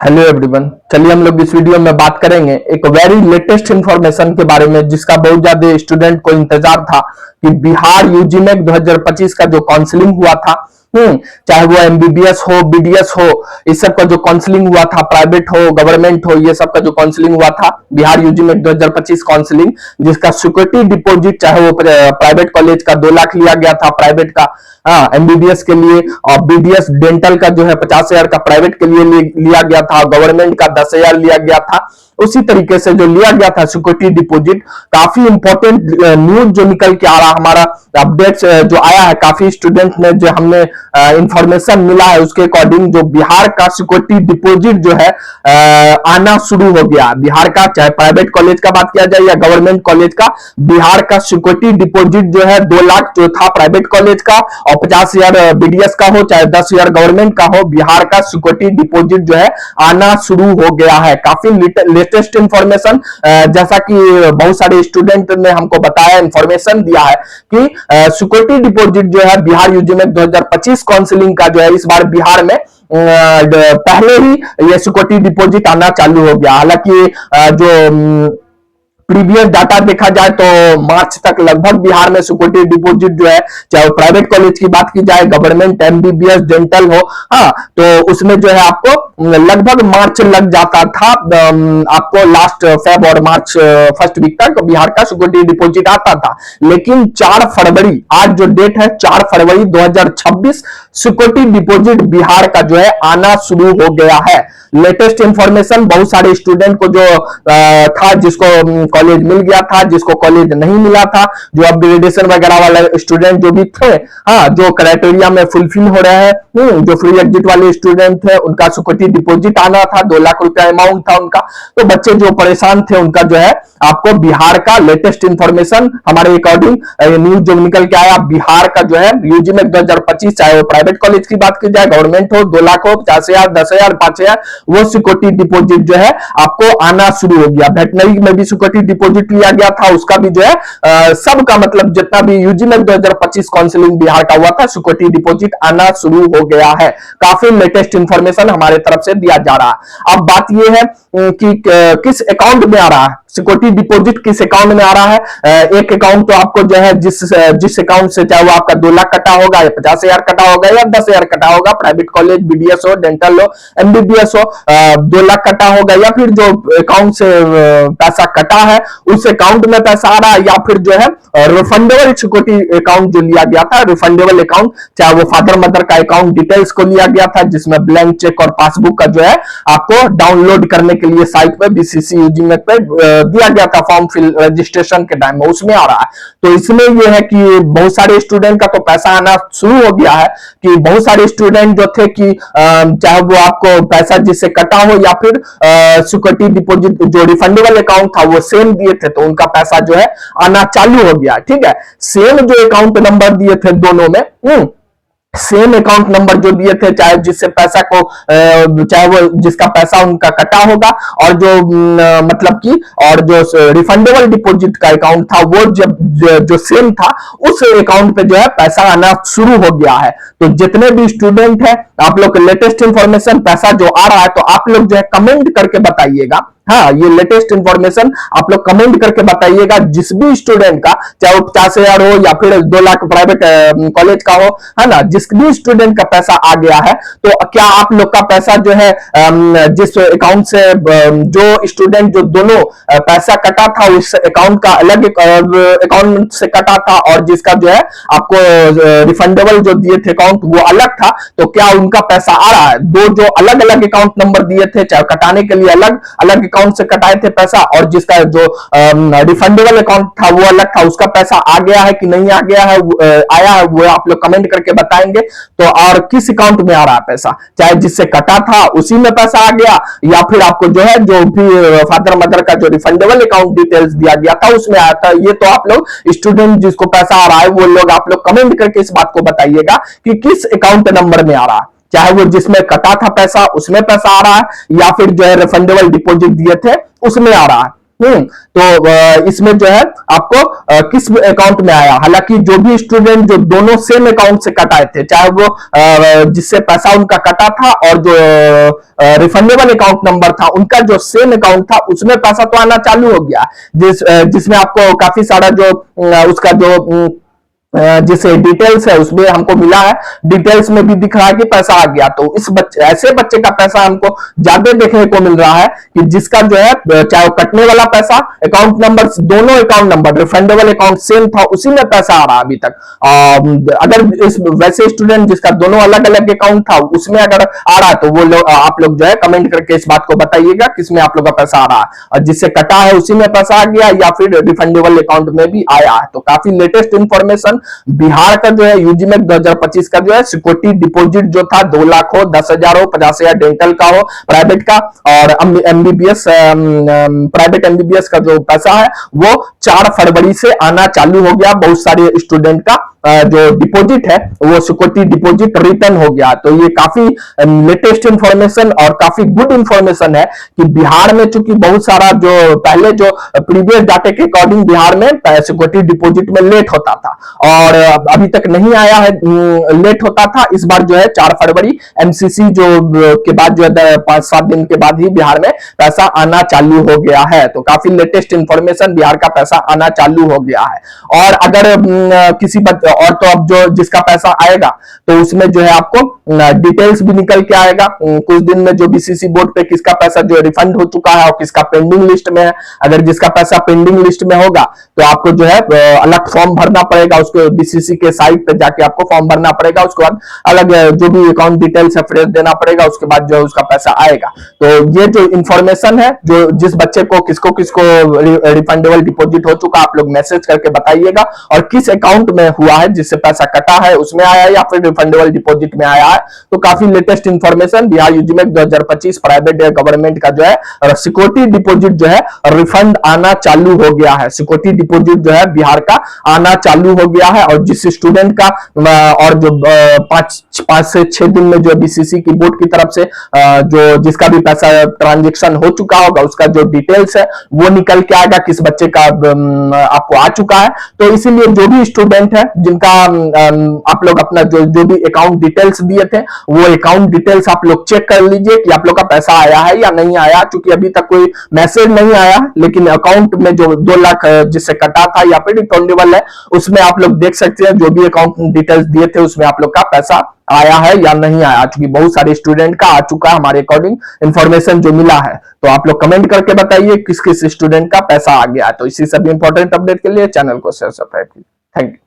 Hello everyone. चलिए हम लोग इस वीडियो में बात करेंगे एक वेरी लेटेस्ट इंफॉर्मेशन के बारे में जिसका बहुत ज्यादा स्टूडेंट को इंतजार था कि बिहार यूजीमेक 2025 का जो काउंसलिंग हुआ था, चाहे वो एमबीबीएस हो, बीडीएस हो, इस सब का जो काउंसलिंग हुआ था, प्राइवेट हो गवर्नमेंट हो, ये सब का जो काउंसलिंग हुआ था बिहार यूजीमेक 2025 काउंसलिंग, जिसका सिक्योरिटी डिपॉजिट चाहे वो प्राइवेट कॉलेज का 2 लाख लिया गया था प्राइवेट का एमबीबीएस के लिए, और बीडीएस डेंटल का जो है 50,000 का प्राइवेट के लिए लिया गया था, गवर्नमेंट का 10,000 लिया गया था। उसी तरीके से जो लिया गया था सिक्योरिटी डिपॉजिट, काफी इंपॉर्टेंट न्यूज जो निकल के आ रहा, हमारा अपडेट्स जो आया है, काफी स्टूडेंट ने जो हमने इंफॉर्मेशन मिला है उसके अकॉर्डिंग जो बिहार का सिक्योरिटी डिपॉजिट जो है आना शुरू हो गया। बिहार का चाहे प्राइवेट कॉलेज का बात किया जाए या गवर्नमेंट कॉलेज का, बिहार का सिक्योरिटी डिपॉजिट जो है 2 लाख जो था प्राइवेट कॉलेज का और 50,000 बीडीएस का हो चाहे 10,000 गवर्नमेंट का हो, बिहार का सिक्योरिटी डिपॉजिट जो है आना शुरू हो गया है। काफी लेटेस्ट इंफॉर्मेशन, जैसा कि बहुत सारे स्टूडेंट ने हमको बताया, इंफॉर्मेशन दिया है कि सिक्योरिटी डिपॉजिट जो है बिहार यूजीमेक 2025 काउंसलिंग का जो है इस बार बिहार में पहले ही ये सिक्योरिटी डिपॉजिट आना चालू हो गया। हालांकि जो प्रीवियस डाटा देखा जाए तो मार्च तक लगभग बिहार में सिक्योरिटी डिपॉजिट जो है, चाहे प्राइवेट कॉलेज की बात की जाए, गवर्नमेंट एमबीबीएस डेंटल हो, तो उसमें जो है आपको लगभग मार्च लग जाता था, आपको लास्ट फेब और मार्च फर्स्ट वीक तक बिहार का सिक्योरिटी डिपॉजिट आता था। लेकिन 4 फरवरी, आज जो डेट है 4 फरवरी 2026, सिक्योरिटी डिपॉजिट बिहार का जो है आना शुरू हो गया है। लेटेस्ट इंफॉर्मेशन बहुत सारे स्टूडेंट को जो था, जिसको कॉलेज मिल गया था, जिसको कॉलेज नहीं मिला था, जो अपग्रेडेशन वगैरह वाले स्टूडेंट जो भी थे, जो क्राइटेरिया में फुलफिल हो रहे हैं, जो फ्री एग्जिट वाले स्टूडेंट थे, उनका सिक्योरिटी डिपॉजिट आना था, 2 लाख रुपया अमाउंट था उनका। तो बच्चे जो परेशान थे उनका जो है आपको बिहार का लेटेस्ट इंफॉर्मेशन हमारे अकॉर्डिंग न्यूज जो निकल के आया, बिहार का जो है यूजीमेक 2025 चाहे वो प्राइवेट कॉलेज की बात की जाए, गवर्नमेंट हो, 2 लाख हो, 50,000, 10,000, 5,000, वो सिक्योरिटी डिपॉजिट जो है आपको आना शुरू हो गया। वेटनरी में भी सिक्योरिटी डिपॉजिट लिया गया था, उसका भी जो है सबका मतलब जितना भी यूजीमेक 2025 काउंसलिंग बिहार का हुआ था, सिक्योरिटी डिपॉजिट आना शुरू हो गया है। काफी लेटेस्ट इंफॉर्मेशन हमारे तरफ से दिया जा रहा है। अब बात यह है कि किस अकाउंट में आ रहा है सिक्योरिटी डिपॉजिट, किस अकाउंट में आ रहा है। एक अकाउंट तो आपको जो है जिस अकाउंट से चाहे वो आपका 2 लाख कटा होगा या 50,000 कटा होगा या 10,000 कटा होगा, प्राइवेट कॉलेज, बीडीएस हो, डेंटल हो, एमबीबीएस हो, 2 लाख कटा होगा, या फिर जो अकाउंट से पैसा कटा है उस अकाउंट में पैसा आ रहा है, या फिर जो है रिफंडेबल सिक्योरिटी अकाउंट जो लिया गया था, रिफंडेबल अकाउंट, चाहे वो फादर मदर का अकाउंट डिटेल्स को लिया गया था, जिसमें ब्लैंक चेक और पासबुक का जो है आपको डाउनलोड करने के लिए साइट पे बीसीसी यूजीमेक पे दिया गया था फॉर्म फिल रजिस्ट्रेशन के टाइम में, उसमें आ रहा है। तो इसमें यह है कि बहुत सारे स्टूडेंट का तो पैसा आना शुरू हो गया है, कि बहुत सारे स्टूडेंट जो थे कि चाहे वो आपको पैसा जिससे कटा हो या फिर सिक्योरिटी डिपॉजिट जो रिफंडेबल अकाउंट था वो सेम दिए थे, तो उनका पैसा जो है आना चालू हो गया। ठीक है, सेम जो अकाउंट नंबर दिए थे दोनों में, सेम अकाउंट नंबर जो दिए थे, चाहे जिससे पैसा को चाहे वो जिसका पैसा उनका कटा होगा, और जो मतलब कि और जो रिफंडेबल डिपॉजिट का अकाउंट था वो जब जो सेम था, उस अकाउंट पे जो है पैसा आना शुरू हो गया है। तो जितने भी स्टूडेंट है, आप लोग लेटेस्ट इंफॉर्मेशन पैसा जो आ रहा है, तो आप लोग जो है कमेंट करके बताइएगा। ये लेटेस्ट इंफॉर्मेशन आप लोग कमेंट करके बताइएगा, जिस भी स्टूडेंट का, चाहे वो 50,000 हो या फिर 2 लाख प्राइवेट कॉलेज का हो, है ना, जिस भी स्टूडेंट का पैसा आ गया है, तो क्या आप लोग का पैसा जो है जिस अकाउंट से जो स्टूडेंट जो दोनों पैसा कटा था उस अकाउंट का अलग अकाउंट से कटा था, और जिसका जो है आपको रिफंडेबल जो दिए थे अकाउंट वो अलग था, तो क्या उनका पैसा आ रहा है। दो जो अलग अलग अकाउंट नंबर दिए थे, चाहे कटाने के लिए अलग अलग अकाउंट से कटाए थे पैसा, और जिसका जो रिफंडेबल अकाउंट था वो अलग था, उसका पैसा आ गया है कि नहीं आ गया है, आया है, वो आप लोग कमेंट करके बताएंगे। तो और किस अकाउंट में आ रहा है पैसा, चाहे जिससे कटा था उसी में पैसा आ गया, या फिर आपको जो है जो भी फादर मदर का जो रिफंडेबल अकाउंट डिटेल्स दिया गया था उसमें आया था। ये तो आप लोग स्टूडेंट जिसको पैसा आ रहा है वो लोग आप लोग कमेंट करके इस बात को बताइएगा कि किस अकाउंट नंबर में आ रहा है, चाहे वो जिसमें कटा था पैसा उसमें पैसा आ रहा है, या फिर जो है रिफंडेबल डिपॉजिट दिए थे उसमें आ रहा है। तो इसमें जो है आपको किस अकाउंट में आया, हालांकि जो भी स्टूडेंट जो दोनों सेम अकाउंट से कटाए थे, चाहे वो जिससे पैसा उनका कटा था और जो रिफंडेबल अकाउंट नंबर था उनका जो सेम अकाउंट था, उसमें पैसा तो आना चालू हो गया, जिसमें आपको काफी सारा जो उसका जो जिसे डिटेल्स है उसमें हमको मिला है, डिटेल्स में भी दिख रहा है कि पैसा आ गया। तो इस ऐसे बच्चे का पैसा हमको ज्यादा देखने को मिल रहा है कि जिसका जो है चाहे वो कटने वाला पैसा, अकाउंट नंबर, दोनों account number refundable account same था, उसी में पैसा आ रहा अभी तक। अगर इस वैसे स्टूडेंट जिसका दोनों अलग अलग अकाउंट था उसमें अगर आ रहा है तो वो आप लोग जो है कमेंट करके इस बात को बताइएगा किसमें आप लोग का पैसा आ रहा है, और जिससे कटा है उसी में पैसा आ गया या फिर रिफंडेबल अकाउंट में भी आया है। तो काफी लेटेस्ट इंफॉर्मेशन बिहार का जो है यूजीमेक 2025 का जो है सिक्योरिटी डिपॉजिट जो था 2 लाख हो, 10,000 हो, 50,000 डेंटल का हो प्राइवेट का, और एमबीबीएस प्राइवेट एमबीबीएस का जो पैसा है वो 4 फरवरी से आना चालू हो गया। बहुत सारे स्टूडेंट का जो डिपॉजिट है वो सिक्योरिटी डिपॉजिट रिटर्न हो गया। तो ये काफी लेटेस्ट इंफॉर्मेशन और काफी गुड इंफॉर्मेशन है कि बिहार में चूंकि बहुत सारा जो पहले जो प्रीवियस डाटा के अकॉर्डिंग बिहार में सिक्योरिटी डिपॉजिट में लेट होता था और अभी तक नहीं आया है, लेट होता था। इस बार जो है 4 फरवरी एमसीसी जो के बाद जो है 5-7 दिन के बाद ही बिहार में पैसा आना चालू हो गया है। तो काफी लेटेस्ट इंफॉर्मेशन, बिहार का पैसा आना चालू हो गया है। और अगर किसी और तो अब जो जिसका पैसा आएगा तो उसमें जो है आपको डिटेल्स भी निकल के आएगा कुछ दिन में, जो बीसीसी बोर्ड पे किसका पैसा जो रिफंड हो चुका है और किसका पेंडिंग लिस्ट में है। अगर जिसका पैसा पेंडिंग लिस्ट में होगा तो आपको जो है अलग फॉर्म भरना पड़ेगा, उसको बीसीसी के साइट पे जाके आपको फॉर्म भरना पड़ेगा, उसके बाद अलग जो भी अकाउंट डिटेल्स है फ्रेश देना पड़ेगा, उसके बाद जो है उसका पैसा आएगा। तो ये जो इंफॉर्मेशन है, जो जिस बच्चे को किसको किसको रिफंडेबल डिपॉजिट हो चुका, आप लोग मैसेज करके बताइएगा, और किस अकाउंट में हुआ है जिससे पैसा कटा है उसमें आया या फिर रिफंडेबल डिपॉजिट में आया है। तो काफी लेटेस्ट इंफॉर्मेशन, बिहार यूजीमेक 2025 प्राइवेट गवर्नमेंट का जो है सिक्योरिटी डिपॉजिट जो है रिफंड आना चालू हो गया है। सिक्योरिटी डिपॉजिट जो है बिहार का आना चालू हो गया है, और जिस स्टूडेंट का और जो 5 से 6 दिन में जो बीसीसी की बोर्ड की तरफ से जो जिसका भी पैसा ट्रांजेक्शन हो चुका होगा उसका जो डिटेल्स है वो निकल के आएगा, किस बच्चे का आपको आ चुका है। तो इसीलिए जो भी स्टूडेंट है जिनका आप लोग अपना जो भी अकाउंट डिटेल्स दिए थे वो अकाउंट डिटेल्स आप लोग चेक कर लीजिए कि आप लोग का पैसा आया है या नहीं आया, क्योंकि अभी तक कोई मैसेज नहीं आया, लेकिन अकाउंट में जो 2 लाख जिससे कटा था या फिर रिफंडेबल है उसमें आप लोग देख सकते हैं जो भी अकाउंट डिटेल्स दिए थे उसमें आप लोग का पैसा आया है या नहीं आया, क्योंकि बहुत सारे स्टूडेंट का आ चुका है हमारे अकॉर्डिंग इंफॉर्मेशन जो मिला है। तो आप लोग कमेंट करके बताइए किस किस स्टूडेंट का पैसा आ गया है। तो इसी सभी इंपॉर्टेंट अपडेट के लिए चैनल को सब्सक्राइब कीजिए। Thank you.